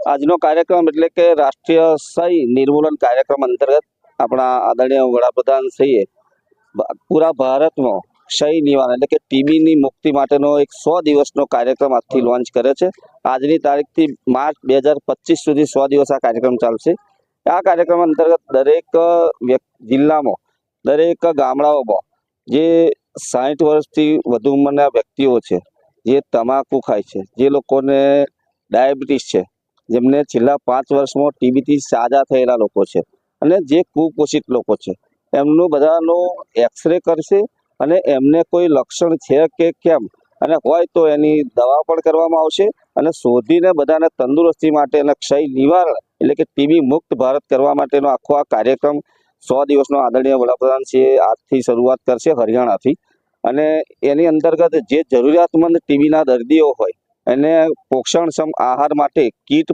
આજનો કાર્યક્રમ એટલે કે રાષ્ટ્રીય ક્ષય નિર્મૂલન કાર્યક્રમ અંતર્ગત આપણા આદરણીય વડાપ્રધાન શ્રીએ પૂરા ભારતમાં ક્ષય નિવારણ એટલે કે ટીબીની મુક્તિ માટેનો એક 100 દિવસનો કાર્યક્રમ આજથી લોન્ચ કરે છે. આજની તારીખથી માર્ચ 2025 સુધી 100 દિવસ આ કાર્યક્રમ ચાલશે. આ કાર્યક્રમ અંતર્ગત દરેક જિલ્લામાં, દરેક ગામડાઓમાં જે 60 વર્ષથી વધુ ઉંમરના વ્યક્તિઓ છે, જે તમાકુ ખાય છે, જે લોકોને ડાયાબિટીસ છે, જેમને છેલ્લા 5 વર્ષમાં ટીબીથી સાજા થયેલા લોકો છે અને જે કુપોષિત લોકો છે, એમનું બધાનો એક્સરે કરશે અને એમને કોઈ લક્ષણ છે કે કેમ અને હોય તો એની દવા પણ કરવામાં આવશે અને શોધીને બધાને તંદુરસ્તી માટે અને ક્ષય નિવારણ એટલે કે ટીબી મુક્ત ભારત કરવા માટેનો આખો આ કાર્યક્રમ 100 દિવસનો આદરણીય વડાપ્રધાન છે આજથી શરૂઆત કરશે હરિયાણાથી. અને એની અંતર્ગત જે જરૂરિયાતમંદ ટીબીના દર્દીઓ હોય એને પોષણક્ષમ આહાર માટે કીટ